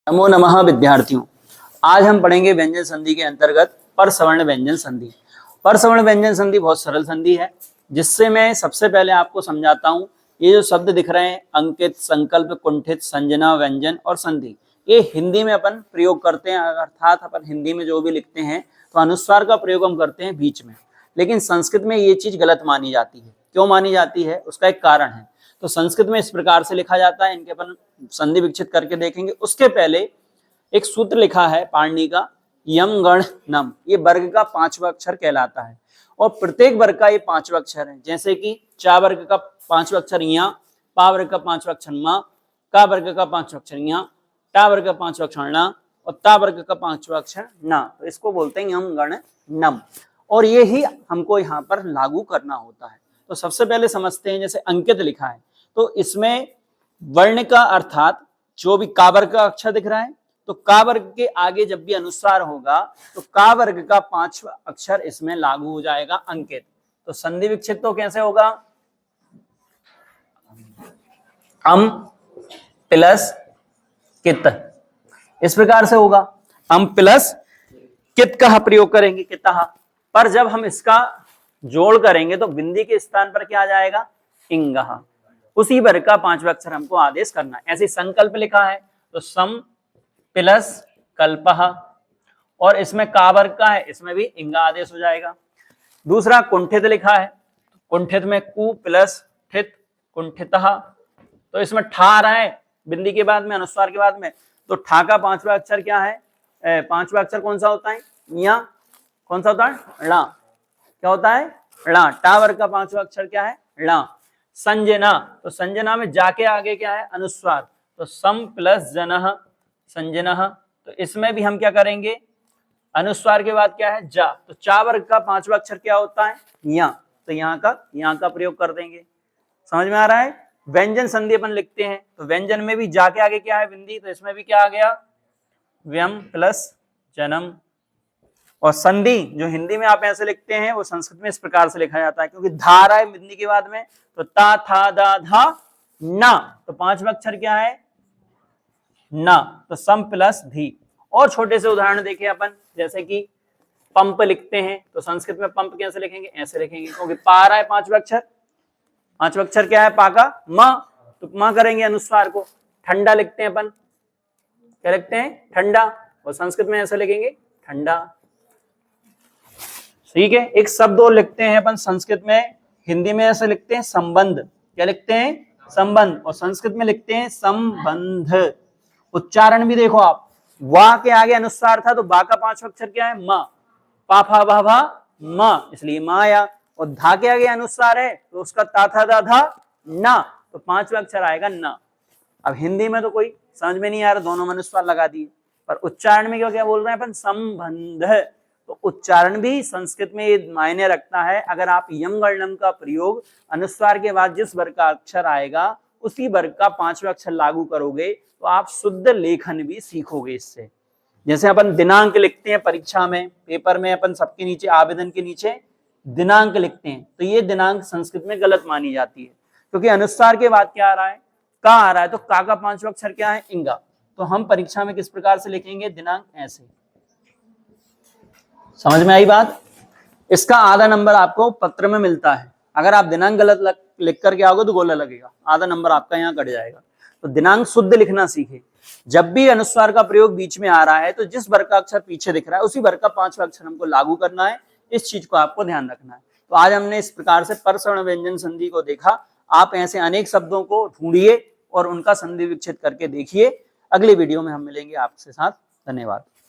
नमो नमः विद्यार्थियों। आज हम पढ़ेंगे व्यंजन संधि के अंतर्गत परसवर्ण व्यंजन संधि। परसवर्ण व्यंजन संधि बहुत सरल संधि है, जिससे मैं सबसे पहले आपको समझाता हूँ। ये जो शब्द दिख रहे हैं अंकित, संकल्प, कुंठित, संजना, व्यंजन और संधि, ये हिंदी में अपन प्रयोग करते हैं। अर्थात अपन हिंदी में जो भी लिखते हैं तो अनुस्वार का प्रयोग हम करते हैं बीच में, लेकिन संस्कृत में ये चीज गलत मानी जाती है। क्यों मानी जाती है, उसका एक कारण है। तो संस्कृत में इस प्रकार से लिखा जाता है, इनके अपन संधि विकसित करके देखेंगे। उसके पहले एक सूत्र लिखा है पाणिनि का, यम गण नम। ये वर्ग का पांचवा अक्षर कहलाता है और प्रत्येक वर्ग का ये पांचवा अक्षर है। जैसे कि चा वर्ग का पांचवा अक्षर या, पा वर्ग का पांचवा अक्षर मा, का वर्ग का पांचवा अक्षर या, टा वर्ग का पांचवा अक्षर ना और ता वर्ग का पांचवा अक्षर ना। तो इसको बोलते हैं यम गण नम, और ये ही हमको यहाँ पर लागू करना होता है। तो सबसे पहले समझते हैं, जैसे अंकित लिखा है तो इसमें वर्ण का अर्थात जो भी का वर्ग का अक्षर दिख रहा है, तो का वर्ग के आगे जब भी अनुस्वार होगा तो का वर्ग का पांचवा अक्षर इसमें लागू हो जाएगा, अंकित। तो संधि विक्षिप्त तो कैसे होगा, अम प्लस कित, इस प्रकार से होगा। अम प्लस कित का प्रयोग करेंगे, कितः, पर जब हम इसका जोड़ करेंगे तो बिंदी के स्थान पर क्या आ जाएगा, इंगः। उसी वर्ग का पांचवा अक्षर हमको आदेश करना है। ऐसे संकल्प लिखा है तो सम प्लस कल्पः, और इसमें का वर्ग का है, इसमें भी इंगा आदेश हो जाएगा। दूसरा कुंठित लिखा है, कुंठित में कु प्लस ठित, कुंठितः। तो इसमें ठा आ रहा है बिंदी के बाद में, अनुस्वार के बाद में, तो ठा का पांचवा अक्षर क्या है, पांचवा अक्षर कौन सा होता है, या कौन सा होता है, ला। क्या होता है, ला। टा वर्ग का पांचवा अक्षर क्या है, ला। संजना, तो संजना में जाके आगे क्या है, अनुस्वार, तो सम प्लस जनः संजनः। तो इसमें भी हम क्या करेंगे, अनुस्वार के बाद क्या है, जा। तो चा वर्ग का पांचवा अक्षर क्या होता है, या, तो यहाँ का प्रयोग कर देंगे। समझ में आ रहा है। व्यंजन संधि अपन लिखते हैं तो व्यंजन में भी जाके आगे क्या है, बिंदी, तो इसमें भी क्या आ गया, व्यम प्लस जन्म। और संधि जो हिंदी में आप ऐसे लिखते हैं वो संस्कृत में इस प्रकार से लिखा जाता है, क्योंकि धा रहा है बिंदी के बाद में, तो ता था दा धा ना, तो पांचवा अक्षर क्या है, ना, तो सम प्लस धी। और छोटे से उदाहरण देखें अपन, जैसे कि पंप लिखते हैं तो संस्कृत में पंप कैसे लिखेंगे, ऐसे लिखेंगे, क्योंकि पा रहा है पांचवा अक्षर, पांचवा अक्षर क्या है, पा का मां, तो मां करेंगे अनुस्वार को। ठंडा लिखते हैं अपन, क्या लिखते हैं, ठंडा, और संस्कृत में ऐसे लिखेंगे, ठंडा। ठीक है। एक शब्द और लिखते हैं अपन संस्कृत में, हिंदी में ऐसे लिखते हैं संबंध, क्या लिखते हैं, संबंध, और संस्कृत में लिखते हैं संबंध। उच्चारण भी देखो आप, वा के आगे अनुस्वार था तो बा का पांचवा अक्षर क्या है, मा, पा फा भा भा मा, इसलिए मा आया। और धा के आगे अनुस्वार है तो उसका ता था दा धा ना, तो पांचवा अक्षर आएगा ना। अब हिंदी में तो कोई समझ में नहीं आ रहा, दोनों में अनुस्वार लगा दिए, पर उच्चारण में क्या बोल रहे हैं अपन, संबंध। तो उच्चारण भी संस्कृत में ये मायने रखता है। अगर आप यम वर्णम का प्रयोग अनुस्वार के बाद जिस वर्ग का अक्षर आएगा उसी वर्ग का पांचवा अक्षर लागू करोगे तो आप शुद्ध लेखन भी सीखोगे इससे। जैसे अपन दिनांक लिखते हैं परीक्षा में, पेपर में अपन सबके नीचे, आवेदन के नीचे दिनांक लिखते हैं, तो ये दिनांक संस्कृत में गलत मानी जाती है, क्योंकि अनुस्वार के बाद क्या आ रहा है, का आ रहा है, तो का पांचवा अक्षर क्या है, इंगा। तो हम परीक्षा में किस प्रकार से लिखेंगे, दिनांक ऐसे। समझ में आई बात। इसका आधा नंबर आपको पत्र में मिलता है, अगर आप दिनांक गलत लिख करके आओगे तो गोला लगेगा, आधा नंबर आपका यहाँ कट जाएगा। तो दिनांक शुद्ध लिखना सीखे। जब भी अनुस्वार का प्रयोग बीच में आ रहा है तो जिस वर्ग का अक्षर पीछे दिख रहा है उसी वर्ग का पांचवा अक्षर हमको लागू करना है, इस चीज को आपको ध्यान रखना है। तो आज हमने इस प्रकार से परसवर्ण व्यंजन संधि को देखा। आप ऐसे अनेक शब्दों को ढूंढिए और उनका संधि विच्छेद करके देखिए। अगली वीडियो में हम मिलेंगे आपके साथ। धन्यवाद।